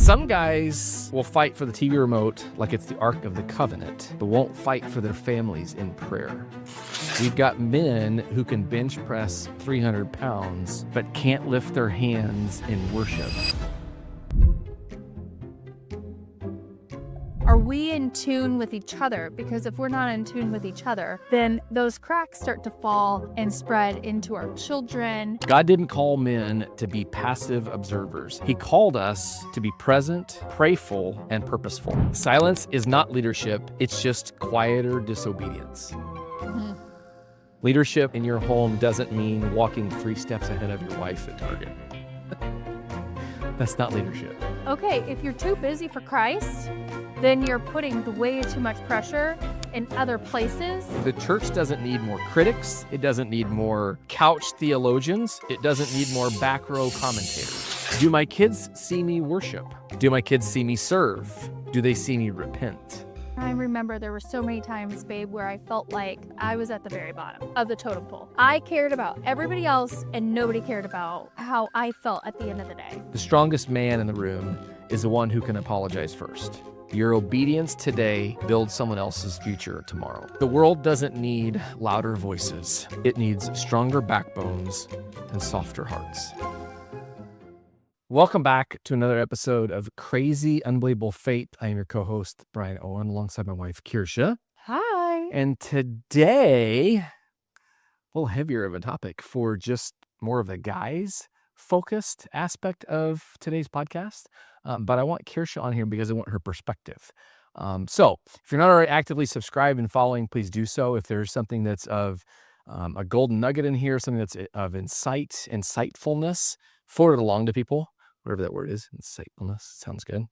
Some guys will fight for the TV remote like it's the Ark of the Covenant, but won't fight for their families in prayer. We've got men who can bench press 300 pounds, but can't lift their hands in worship. Are we in tune with each other? Because if we're not in tune with each other, then those cracks start to fall and spread into our children. God didn't call men to be passive observers. He called us to be present, prayerful, and purposeful. Silence is not leadership, it's just quieter disobedience. Leadership in your home doesn't mean walking 3 steps ahead of your wife at Target. That's not leadership. Okay, if you're too busy for Christ, then you're putting way too much pressure in other places. The church doesn't need more critics. It doesn't need more couch theologians. It doesn't need more back row commentators. Do my kids see me worship? Do my kids see me serve? Do they see me repent? I remember there were so many times, babe, where I felt like I was at the very bottom of the totem pole. I cared about everybody else and nobody cared about how I felt at the end of the day. The strongest man in the room is the one who can apologize first. Your obedience today builds someone else's future tomorrow. The world doesn't need louder voices. It needs stronger backbones and softer hearts. Welcome back to another episode of Crazy Unbelievable Fate. I am your co-host, Brian Owen, alongside my wife, Kersha. Hi. And today, a little heavier of a topic for just more of the guys-focused aspect of today's podcast. But I want Kersha on here because I want her perspective. So if you're not already actively subscribed and following, please do so. If there's something that's of a golden nugget in here, something that's of insightfulness, forward it along to people. Whatever that word is, insightfulness, sounds good.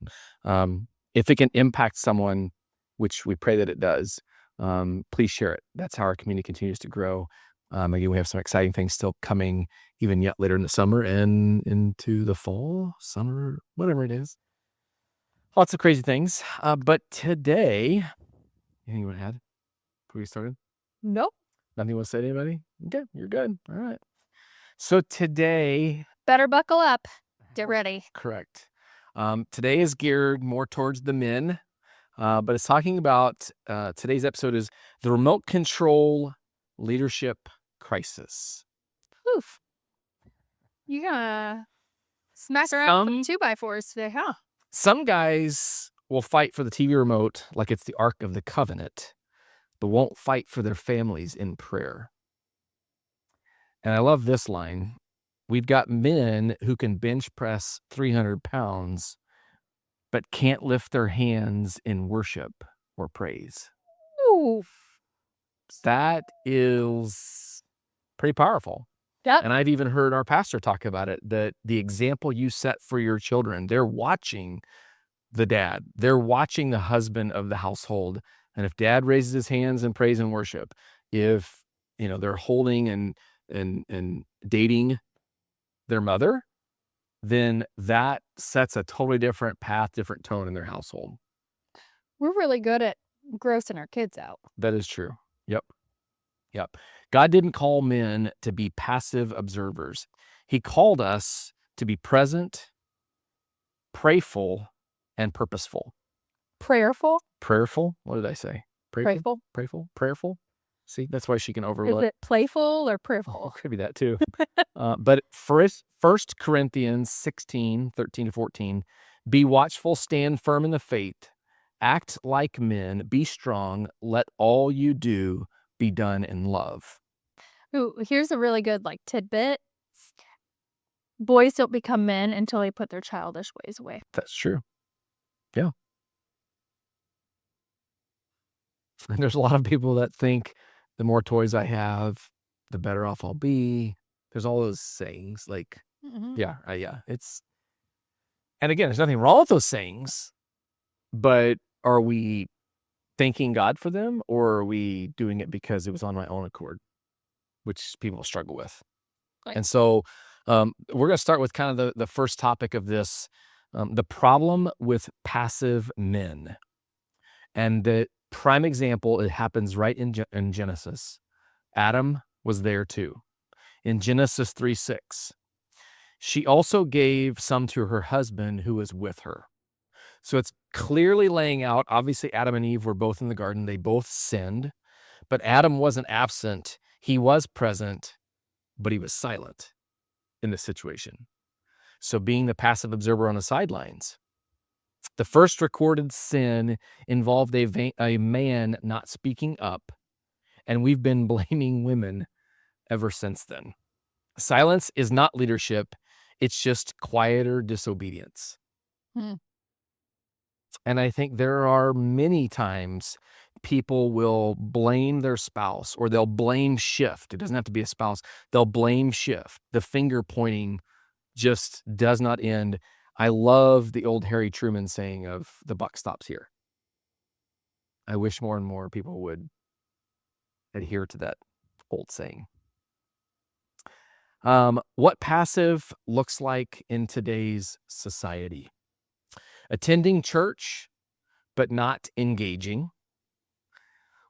If it can impact someone, which we pray that it does, please share it. That's how our community continues to grow. Again, we have some exciting things still coming even yet later in the summer and into the fall, summer, whatever it is. Lots of crazy things. But today, anything you want to add before we started? Nope. Nothing you want to say to anybody? Okay, you're good. All right. So today... Better buckle up. Get ready. Correct. Today is geared more towards the men, but it's talking about, today's episode is the remote control leadership crisis. Oof. You're gonna smack around with 2x4s today, huh? Some guys will fight for the TV remote like it's the Ark of the Covenant, but won't fight for their families in prayer. And I love this line. We've got men who can bench press 300 pounds, but can't lift their hands in worship or praise. Ooh. That is pretty powerful. Yep. And I've even heard our pastor talk about it, that the example you set for your children, they're watching the dad. They're watching the husband of the household. And if dad raises his hands in praise and worship, if, they're holding and dating their mother, then that sets a totally different path, different tone in their household. We're really good at grossing our kids out. That is true. Yep. God didn't call men to be passive observers. He called us to be present, prayerful, and purposeful. Prayerful? Prayerful? What did I say? Prayerful? Prayerful? See, that's why she can overlook. Is it playful or prayerful? Could be that too. But First Corinthians 16, 13 to 14, be watchful, stand firm in the faith, act like men, be strong, let all you do be done in love. Ooh, here's a really good tidbit. Boys don't become men until they put their childish ways away. That's true. Yeah. And there's a lot of people that think the more toys I have, the better off I'll be. There's all those sayings yeah. And again, there's nothing wrong with those sayings, but are we thanking God for them, or are we doing it because it was on my own accord, which people struggle with? Right. And so we're going to start with kind of the first topic of this, the problem with passive men. And the prime example, it happens right in Genesis. Adam was there too. In Genesis 3:6, she also gave some to her husband who was with her. So it's clearly laying out, obviously Adam and Eve were both in the garden. They both sinned, but Adam wasn't absent. He was present, but he was silent in this situation. So being the passive observer on the sidelines. The first recorded sin involved a man not speaking up, and we've been blaming women ever since then. Silence is not leadership. It's just quieter disobedience. Hmm. And I think there are many times people will blame their spouse, or they'll blame shift. It doesn't have to be a spouse. They'll blame shift. The finger pointing just does not end. I love the old Harry Truman saying of the buck stops here. I wish more and more people would adhere to that old saying. What passive looks like in today's society. Attending church, but not engaging.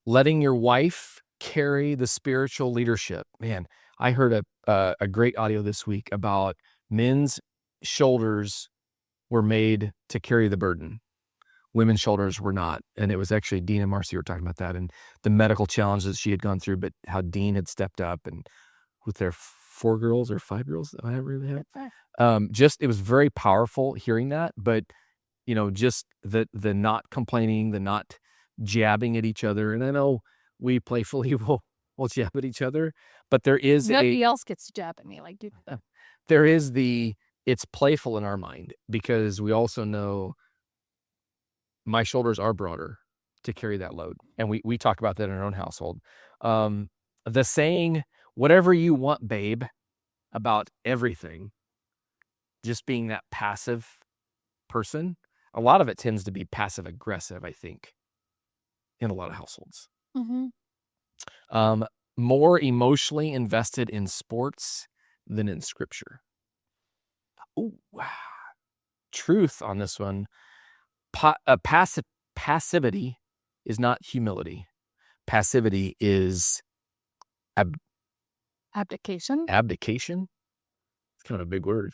Letting your wife carry the spiritual leadership. Man, I heard a great audio this week about men's shoulders were made to carry the burden. Women's shoulders were not. And it was actually Dean and Marcy were talking about that and the medical challenges she had gone through, but how Dean had stepped up and with their 4 girls or 5 girls, whatever they had. It was very powerful hearing that, but just the not complaining, the not jabbing at each other. And I know we playfully will jab at each other, but there is nobody else gets to jab at me. Like, dude, there is it's playful in our mind because we also know my shoulders are broader to carry that load. And we talk about that in our own household. The saying, whatever you want, babe, about everything, just being that passive person, a lot of it tends to be passive aggressive, I think, in a lot of households. Mm-hmm. More emotionally invested in sports than in scripture. Ooh, truth on this one. Passivity is not humility. Passivity is Abdication. Abdication? It's kind of a big word.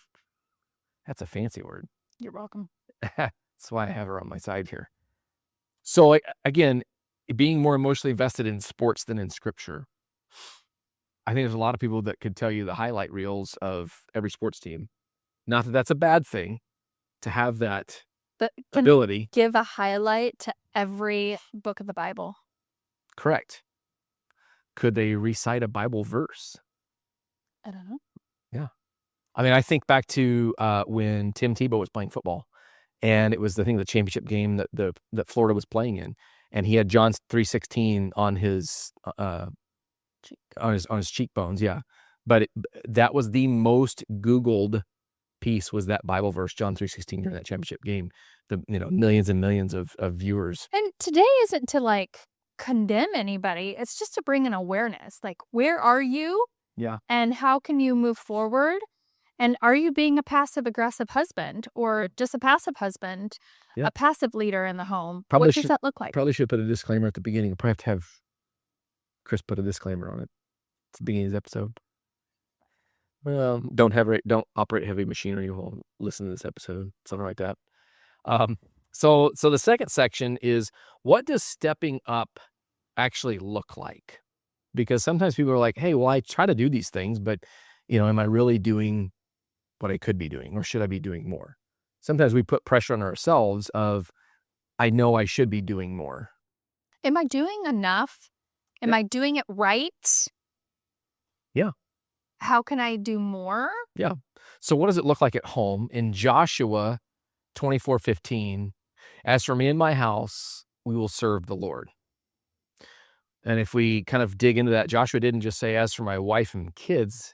That's a fancy word. You're welcome. That's why I have her on my side here. So again, being more emotionally invested in sports than in scripture. I think there's a lot of people that could tell you the highlight reels of every sports team. Not that that's a bad thing to have that ability. Give a highlight to every book of the Bible. Correct. Could they recite a Bible verse? I don't know. Yeah. I mean, I think back to when Tim Tebow was playing football, and it was the championship game that Florida was playing in, and he had John 3:16 on his cheekbones. Yeah, but that was the most Googled piece, was that Bible verse, John 3:16, during that championship game. The millions and millions of viewers. And today isn't to condemn anybody. It's just to bring an awareness. Like, where are you? Yeah. And how can you move forward? And are you being a passive-aggressive husband or just a passive husband, a passive leader in the home? What does that look like? Probably should put a disclaimer at the beginning. Probably have to have Chris put a disclaimer on it at the beginning of the episode. Well, don't operate heavy machinery while listening to this episode, something like that. So the second section is, what does stepping up actually look like? Because sometimes people are like, hey, well, I try to do these things, but am I really doing what I could be doing, or should I be doing more? Sometimes we put pressure on ourselves of, I know I should be doing more. Am I doing enough? Am I doing it right? Yeah. How can I do more? Yeah. So what does it look like at home? In Joshua 24:15, as for me and my house, we will serve the Lord. And if we kind of dig into that, Joshua didn't just say, as for my wife and kids,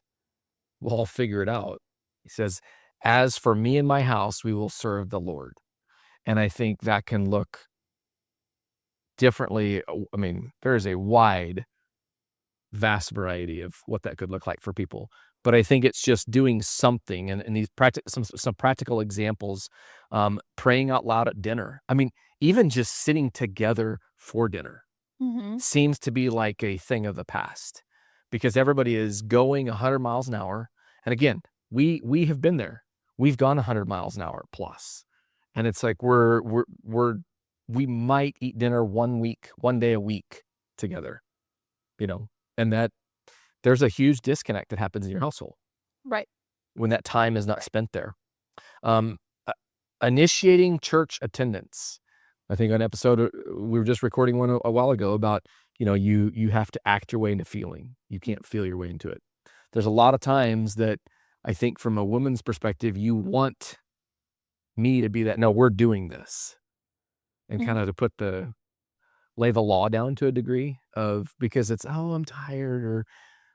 we'll all figure it out. He says, as for me and my house, we will serve the Lord. And I think that can look differently. I mean, there is a vast variety of what that could look like for people. But I think it's just doing something. And these some practical examples, praying out loud at dinner. I mean, even just sitting together for dinner seems to be like a thing of the past, because everybody is going 100 miles an hour. And again, we have been there. We've gone 100 miles an hour plus. And it's like we might eat dinner one day a week together, and that there's a huge disconnect that happens in your household Right. when that time is not spent there. Um, Initiating church attendance. I think on episode we were just recording one a while ago about, you have to act your way into feeling. You can't feel your way into it. There's a lot of times that I think from a woman's perspective, you want me to be that, no, we're doing this. And kind of to lay the law down to a degree because it's, oh, I'm tired, or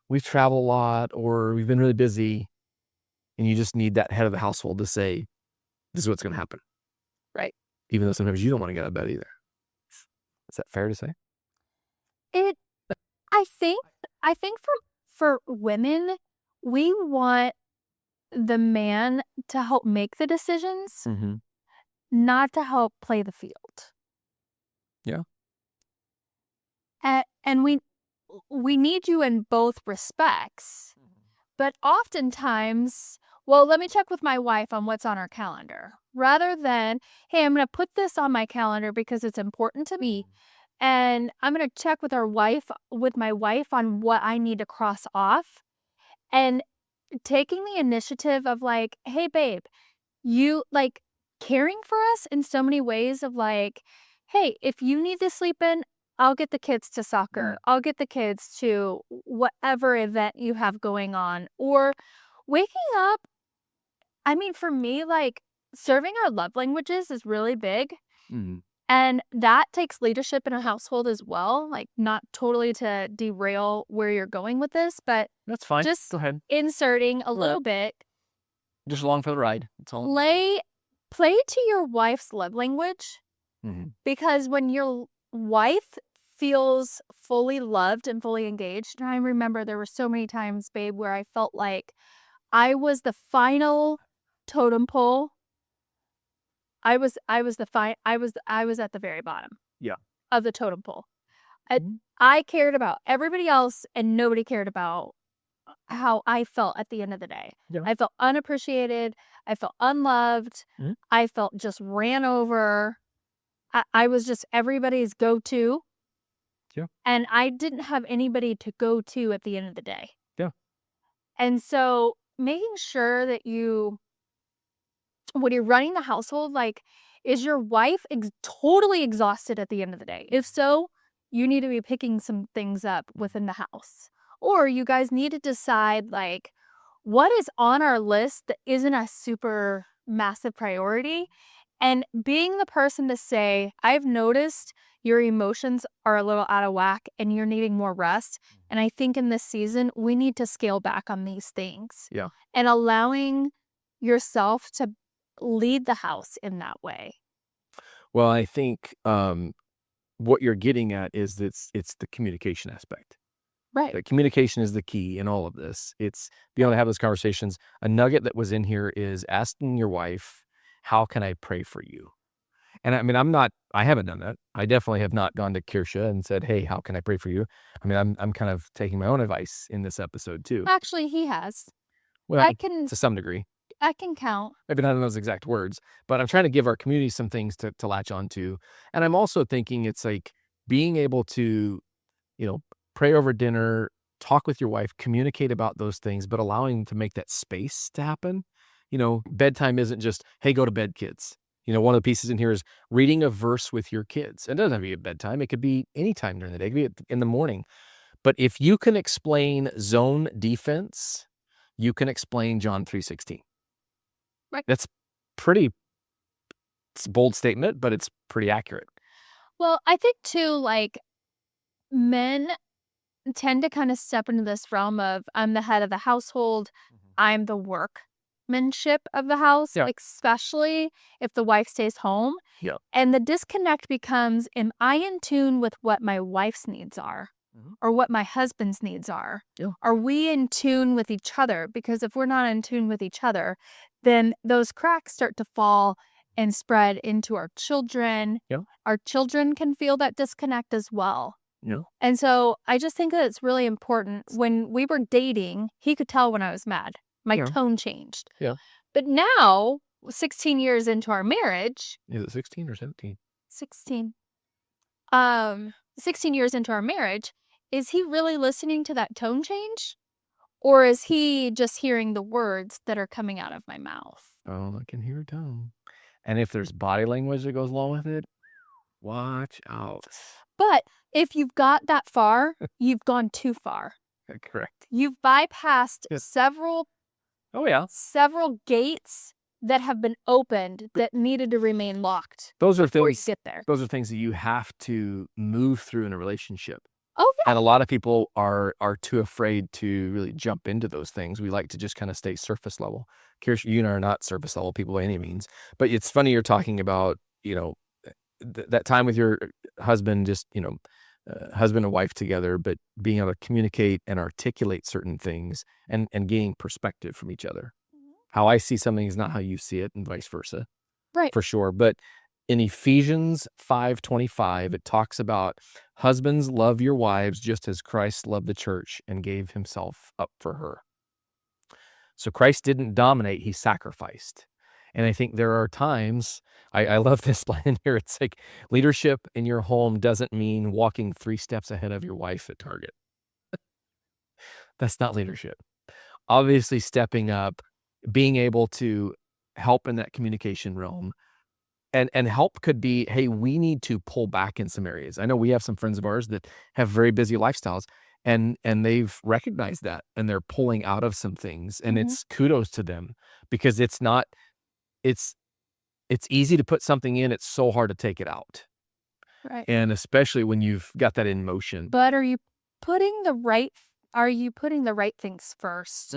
we've traveled a lot, or we've been really busy. And you just need that head of the household to say, this is what's going to happen. Right. Even though sometimes you don't want to get out of bed either. Is that fair to say? I think for women, we want the man to help make the decisions, Mm-hmm. not to help play the field. Yeah. And we need you in both respects. But oftentimes, well, let me check with my wife on what's on our calendar, rather than, hey, I'm going to put this on my calendar because it's important to me. And I'm going to check with my wife on what I need to cross off. And taking the initiative of like, hey, babe, you like caring for us in so many ways of like, hey, if you need to sleep in, I'll get the kids to soccer. I'll get the kids to whatever event you have going on. Or waking up. I mean, for me, like serving our love languages is really big. Mm-hmm. And that takes leadership in a household as well. Like not totally to derail where you're going with this, but That's fine. just Go ahead. inserting a little bit. Just along for the ride. That's all. Play to your wife's love language. Mm-hmm. Because when your wife feels fully loved and fully engaged, and I remember there were so many times, babe, where I felt like I was the final totem pole. I was at the very bottom. Yeah. Of the totem pole. Mm-hmm. I cared about everybody else and nobody cared about how I felt at the end of the day. Yeah. I felt unappreciated. I felt unloved. Mm-hmm. I felt just ran over. I was just everybody's go-to. Yeah. And I didn't have anybody to go to at the end of the day. Yeah. And so making sure that when you're running the household, like, is your wife totally exhausted at the end of the day? If so, you need to be picking some things up within the house. Or you guys need to decide, like, what is on our list that isn't a super massive priority? And being the person to say, I've noticed your emotions are a little out of whack and you're needing more rest. And I think in this season, we need to scale back on these things. Yeah. And allowing yourself to lead the house in that way. Well, I think what you're getting at is it's the communication aspect. Right. That communication is the key in all of this. It's being able to have those conversations. A nugget that was in here is asking your wife, how can I pray for you? And I mean, I haven't done that. I definitely have not gone to Kersha and said, hey, how can I pray for you? I mean, I'm kind of taking my own advice in this episode too. Actually, he has. Well, to some degree. I can count. Maybe not in those exact words, but I'm trying to give our community some things to latch on to. And I'm also thinking it's like being able to, pray over dinner, talk with your wife, communicate about those things, but allowing to make that space to happen. Bedtime isn't just, hey, go to bed, kids. One of the pieces in here is reading a verse with your kids. It doesn't have to be at bedtime. It could be any time during the day. It could be in the morning. But if you can explain zone defense, you can explain John 3:16. Right. That's it's a bold statement, but it's pretty accurate. Well, I think too, like, men tend to kind of step into this realm of, I'm the head of the household. I'm the workmanship of the house, especially if the wife stays home. Yeah. And the disconnect becomes, am I in tune with what my wife's needs are? Or what my husband's needs are? Yeah. Are we in tune with each other? Because if we're not in tune with each other, then those cracks start to fall and spread into our children. Yeah. Our children can feel that disconnect as well. Yeah. And so I just think that it's really important. When we were dating, he could tell when I was mad. My tone changed. Yeah. But now 16 years into our marriage. Is it 16 or 17? 16. 16 years into our marriage, is he really listening to that tone change? Or is he just hearing the words that are coming out of my mouth? Oh, I can hear a tone. And if there's body language that goes along with it, watch out. But if you've got that far, you've gone too far. Correct. You've bypassed Yes. several gates that have been opened that needed to remain locked Those are before you things. get there. Those are things that you have to move through in a relationship. Oh, yeah. And a lot of people are too afraid to really jump into those things. We like to just kind of stay surface level. Kersha, you and I are not surface level people by any means. But it's funny you're talking about, that time with your husband, just, husband and wife together, but being able to communicate and articulate certain things and gaining perspective from each other. How I see something is not how you see it, and vice versa. Right. For sure. But in Ephesians 5:25, it talks about husbands, love your wives just as Christ loved the church and gave himself up for her. So Christ didn't dominate, he sacrificed. And I think there are times, I love this line here. It's like, leadership in your home doesn't mean walking 3 steps ahead of your wife at Target. That's not leadership. Obviously, stepping up, being able to help in that communication realm. And help could be, hey, we need to pull back in some areas. I know we have some friends of ours that have very busy lifestyles, and they've recognized that, and they're pulling out of some things, and it's kudos to them, because it's easy to put something in, it's so hard to take it out. Right. And especially when you've got that in motion. But are you putting the right things first?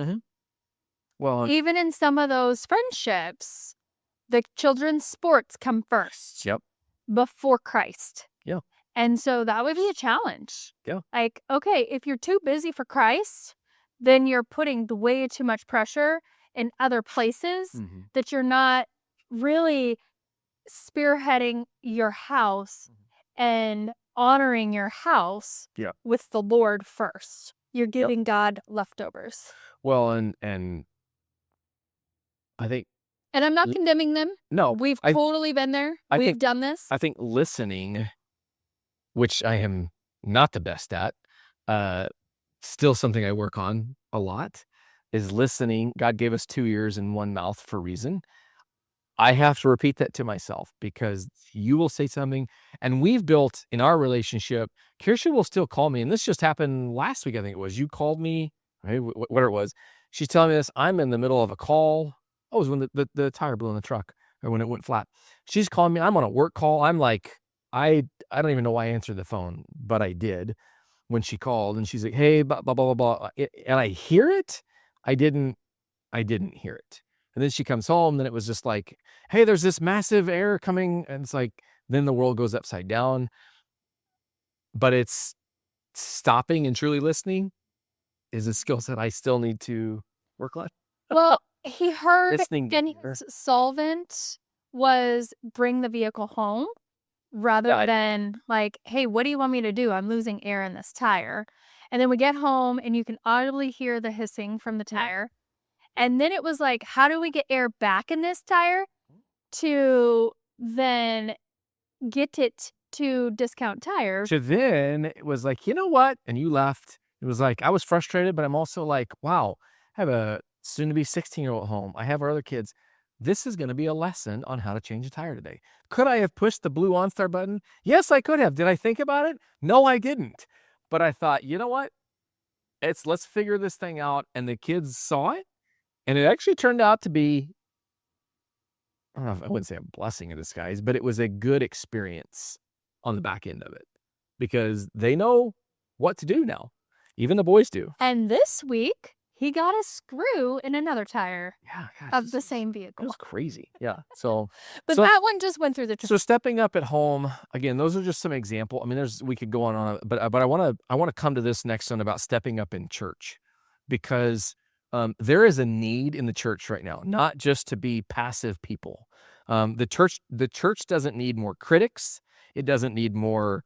Well, Even in some of those friendships, the children's sports come first. Yep. Before Christ. Yeah. And so that would be a challenge. Yeah. Like, okay, if you're too busy for Christ, then you're putting way too much pressure in other places that you're not really spearheading your house and honoring your house with the Lord first. You're giving God leftovers. Well, and I think, and I'm not condemning them. No. We've totally been there. We've done this. I think listening, which I am not the best at, still something I work on a lot, is listening. God gave us 2 ears and 1 mouth for a reason. I have to repeat that to myself, because you will say something, and we've built in our relationship, Kersha will still call me, and this just happened last week, I think it was. You called me, right, whatever it was. She's telling me this, I'm in the middle of a call. Oh, it was when the tire blew in the truck, or when it went flat. She's calling me, I'm on a work call. I'm like, I don't even know why I answered the phone, but I did when she called, and she's like, hey, blah, blah, blah, blah, blah. And I hear it. I didn't hear it. And then she comes home, then it was just like, hey, there's this massive error coming. And it's like, then the world goes upside down. But it's stopping and truly listening is a skill set I still need to work on. Well, he heard Listening. Jenny's solvent was bring the vehicle home rather than like, hey, what do you want me to do? I'm losing air in this tire. And then we get home and you can audibly hear the hissing from the tire. And then it was like, how do we get air back in this tire to then get it to Discount Tires? So then it was like, you know what? And you left. It was like, I was frustrated, but I'm also like, wow, I have a soon-to-be 16-year-old at home. I have our other kids. This is going to be a lesson on how to change a tire today. Could I have pushed the blue OnStar button? Yes, I could have. Did I think about it? No, I didn't. But I thought, you know what? Let's figure this thing out. And the kids saw it. And it actually turned out to be, I don't know if I wouldn't say a blessing in disguise, but it was a good experience on the back end of it, because they know what to do now. Even the boys do. And this week, he got a screw in another tire of the same vehicle. It was crazy. Yeah. So, but that one just went through the. So stepping up at home, again, those are just some example. I mean, we could go on, but I want to come to this next one about stepping up in church, because there is a need in the church right now, not just to be passive people. The church doesn't need more critics. It doesn't need more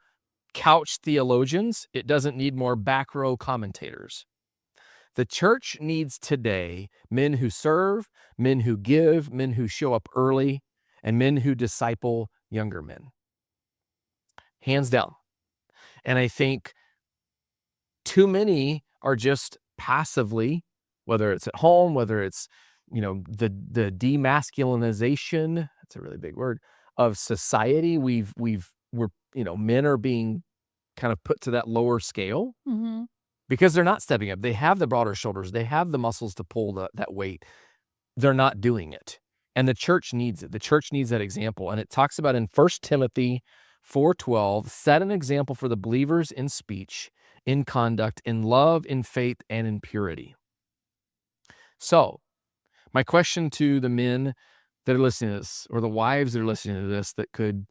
couch theologians. It doesn't need more back row commentators. The church needs today men who serve, men who give, men who show up early, and men who disciple younger men. Hands down. And I think too many are just passively, whether it's at home, whether it's, the demasculinization, that's a really big word, of society. Men are being kind of put to that lower scale because they're not stepping up. They have the broader shoulders. They have the muscles to pull that weight. They're not doing it. And the church needs it. The church needs that example. And it talks about in 1 Timothy 4:12, set an example for the believers in speech, in conduct, in love, in faith, and in purity. So, my question to the men that are listening to this, or the wives that are listening to this, that could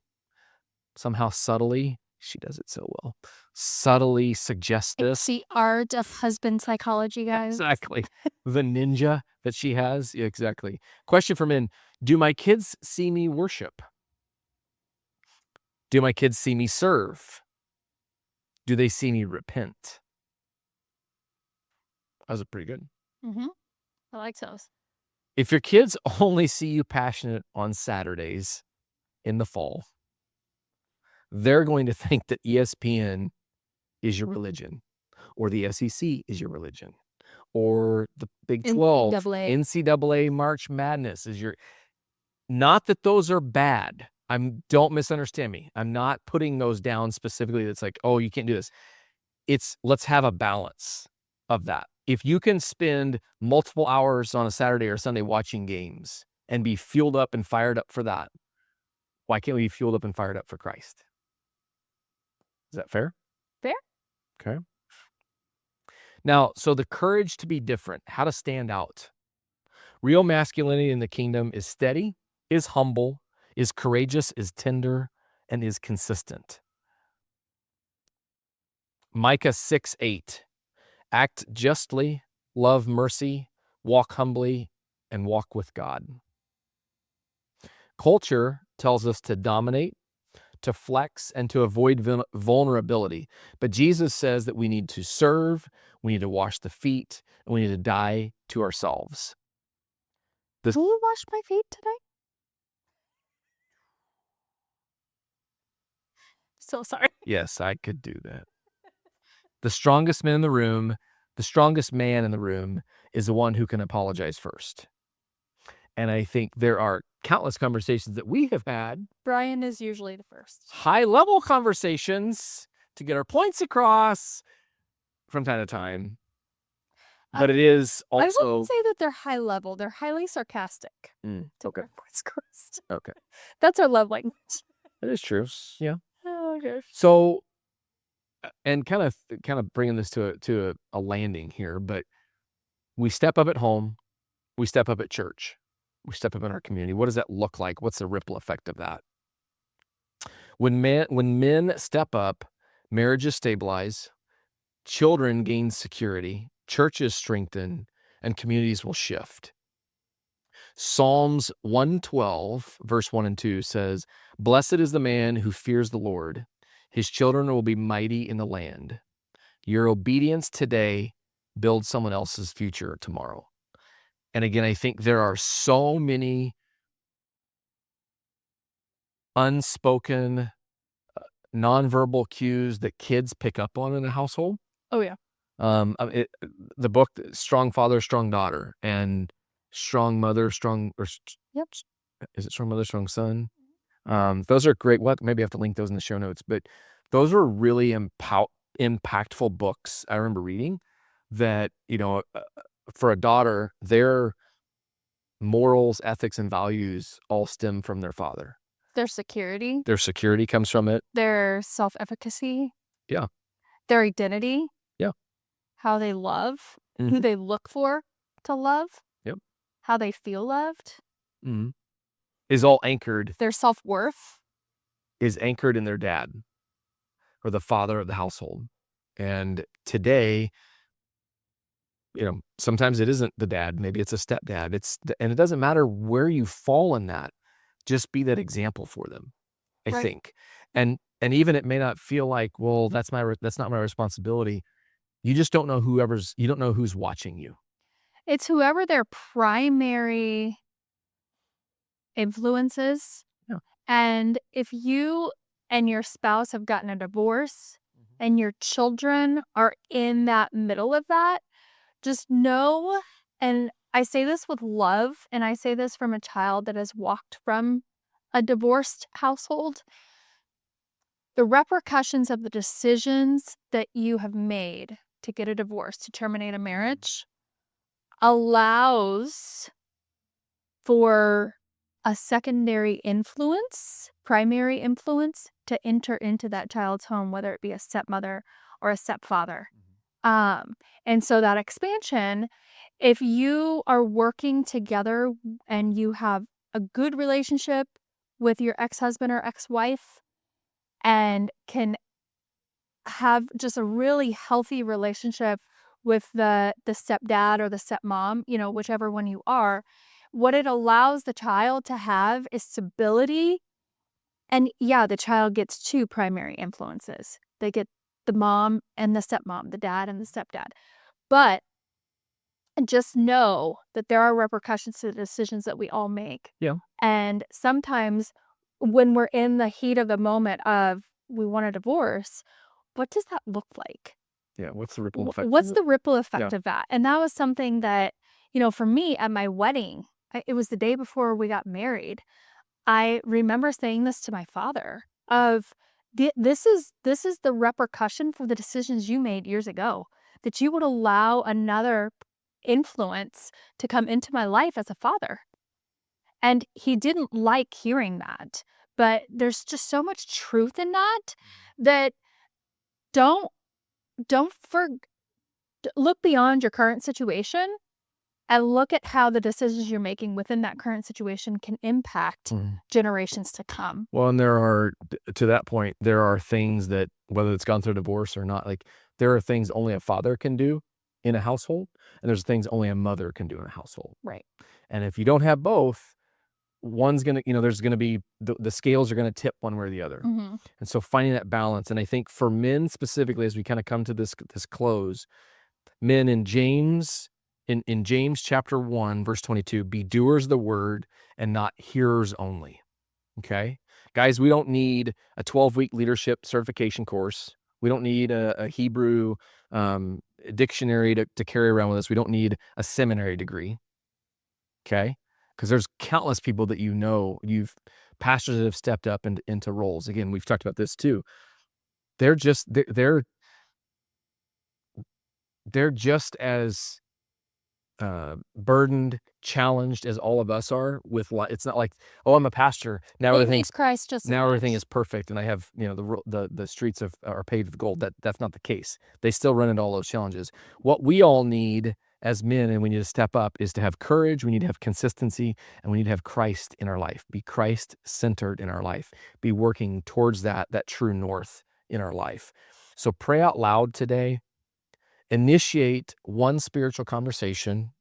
somehow subtly, she does it so well, subtly suggest this. It's the art of husband psychology, guys. Exactly. The ninja that she has. Yeah, exactly. Question for men. Do my kids see me worship? Do my kids see me serve? Do they see me repent? Those are pretty good. I like those. If your kids only see you passionate on Saturdays in the fall, they're going to think that ESPN is your religion, or the SEC is your religion, or the Big 12, NCAA March Madness is your... Not that those are bad. Don't misunderstand me. I'm not putting those down specifically. That's like, oh, you can't do this. It's let's have a balance of that. If you can spend multiple hours on a Saturday or Sunday watching games and be fueled up and fired up for that, why can't we be fueled up and fired up for Christ? Is that fair? Fair. Okay. Now, so the courage to be different, how to stand out. Real masculinity in the kingdom is steady, is humble, is courageous, is tender, and is consistent. Micah 6:8. Act justly, love mercy, walk humbly, and walk with God. Culture tells us to dominate, to flex, and to avoid vulnerability. But Jesus says that we need to serve, we need to wash the feet, and we need to die to ourselves. Can you wash my feet today? So sorry. Yes, I could do that. The strongest man in the room is the one who can apologize first. And I think there are countless conversations that we have had. Brian is usually the first. High-level conversations to get our points across from time to time. But it is also... I wouldn't say that they're high level. They're highly sarcastic. Okay. Points across. Okay. That's our love language. That is true. Yeah. Oh, okay. So, and kind of bringing this to a landing here, but we step up at home, we step up at church, we step up in our community. What does that look like? What's the ripple effect of that? When men step up, marriages stabilize, children gain security, churches strengthen, and communities will shift. Psalms 112, verse 1 and 2 says, "Blessed is the man who fears the Lord. His children will be mighty in the land. Your obedience today builds someone else's future tomorrow." And again, I think there are so many unspoken, nonverbal cues that kids pick up on in a household. Oh, yeah. The book, Strong Father, Strong Daughter, and Strong Mother, Yep. Is it Strong Mother, Strong Son? Those are great. Maybe I have to link those in the show notes, but those were really impactful books I remember reading that, for a daughter, their morals, ethics, and values all stem from their father. Their security. Their security comes from it. Their self-efficacy. Yeah. Their identity. Yeah. How they love. Who they look for to love. Yep. How they feel loved. Is all anchored. Their self-worth is anchored in their dad or the father of the household. And today, sometimes it isn't the dad. Maybe it's a stepdad. And it doesn't matter where you fall in that. Just be that example for them, I think. And even it may not feel like, well, that's not my responsibility. You just don't know you don't know who's watching you. It's whoever their primary influence is. Yeah. And if you and your spouse have gotten a divorce and your children are in that middle of that, just know, and I say this with love, and I say this from a child that has walked from a divorced household, the repercussions of the decisions that you have made to get a divorce, to terminate a marriage, allows for a secondary influence, primary influence, to enter into that child's home, whether it be a stepmother or a stepfather. And so that expansion, if you are working together and you have a good relationship with your ex-husband or ex-wife and can have just a really healthy relationship with the stepdad or the stepmom, whichever one you are, what it allows the child to have is stability. And yeah, the child gets two primary influences. They get the mom and the stepmom, the dad and the stepdad. But just know that there are repercussions to the decisions that we all make. Yeah. And sometimes when we're in the heat of the moment of we want a divorce, what does that look like? Yeah. What's the ripple effect? What's the ripple effect of that? And that was something that, for me at my wedding, it was the day before we got married. I remember saying this to my father of this is the repercussion for the decisions you made years ago, that you would allow another influence to come into my life as a father. And he didn't like hearing that, but there's just so much truth in that don't look beyond your current situation and look at how the decisions you're making within that current situation can impact generations to come. Well, and to that point, there are things that, whether it's gone through divorce or not, like there are things only a father can do in a household, and there's things only a mother can do in a household. Right. And if you don't have both, one's going to, there's going to be, the scales are going to tip one way or the other. Mm-hmm. And so finding that balance. And I think for men specifically, as we kind of come to this close, men in James chapter 1, verse 22, be doers of the word and not hearers only. Okay. Guys, we don't need a 12-week leadership certification course. We don't need a Hebrew dictionary to carry around with us. We don't need a seminary degree. Okay. Because there's countless people that pastors that have stepped up into roles. Again, we've talked about this too. They're just as burdened, challenged as all of us are with life. It's not like, oh, I'm a pastor now. Everything is perfect, and I have the streets are paved with gold. That's not the case. They still run into all those challenges. What we all need as men, and we need to step up, is to have courage. We need to have consistency, and we need to have Christ in our life. Be Christ-centered in our life. Be working towards that true north in our life. So pray out loud today. Initiate one spiritual conversation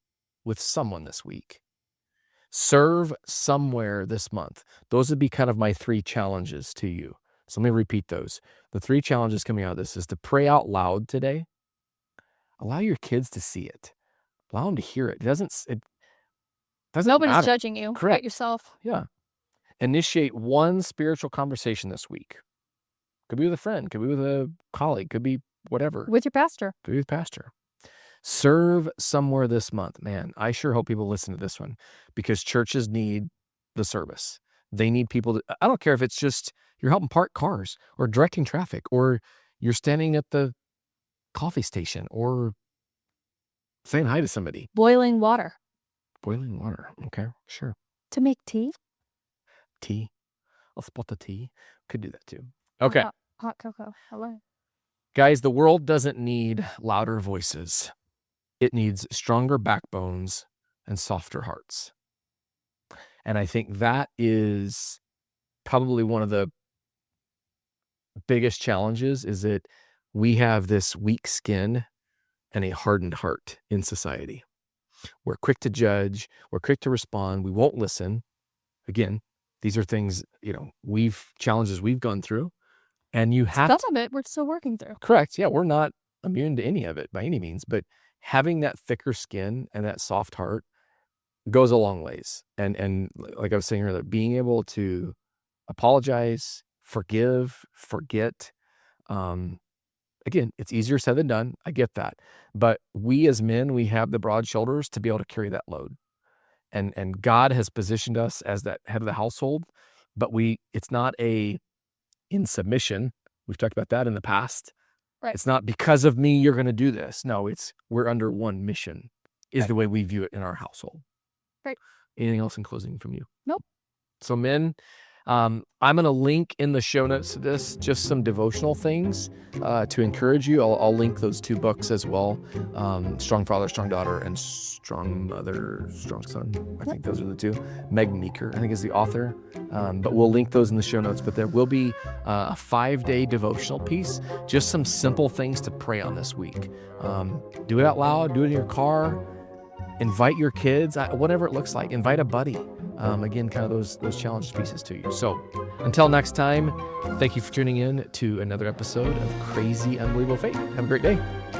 with someone this week. Serve somewhere this month. Those would be kind of my 3 challenges to you. So let me repeat those. The 3 challenges coming out of this is to pray out loud today. Allow your kids to see it. Allow them to hear it. It doesn't Nobody's matter. judging you. Correct. But yourself. Yeah. Initiate one spiritual conversation this week. Could be with a friend. Could be with a colleague. Could be whatever. With your pastor. Could be with pastor. Serve somewhere this month. Man, I sure hope people listen to this one, because churches need the service. They need people I don't care if it's just you're helping park cars or directing traffic, or you're standing at the coffee station or saying hi to somebody. Boiling water. Okay, sure. To make tea. I'll spot the tea. Could do that too. Okay. Hot cocoa. Hello. Guys, the world doesn't need louder voices. It needs stronger backbones and softer hearts. And I think that is probably one of the biggest challenges, is that we have this weak skin and a hardened heart in society. We're quick to judge. We're quick to respond. We won't listen. Again, these are things, challenges we've gone through. And you have some of it we're still working through. Correct. Yeah, we're not immune to any of it by any means, but having that thicker skin and that soft heart goes a long ways. And like I was saying earlier, being able to apologize, forgive, forget. Again, it's easier said than done. I get that. But we as men, we have the broad shoulders to be able to carry that load. And God has positioned us as that head of the household, but it's not in submission. We've talked about that in the past. Right. It's not because of me, you're going to do this. No, we're under one mission is Right. the way we view it in our household. Right. Anything else in closing from you? Nope. So men, I'm going to link in the show notes to this, just some devotional things to encourage you. I'll link those 2 books as well. Strong Father, Strong Daughter, and Strong Mother, Strong Son. I think those are the 2. Meg Meeker, I think, is the author. But we'll link those in the show notes. But there will be a 5-day devotional piece, just some simple things to pray on this week. Do it out loud, do it in your car, invite your kids, whatever it looks like. Invite a buddy. Again, kind of those challenge pieces to you. So until next time, thank you for tuning in to another episode of Crazy Unbelievable Faith. Have a great day.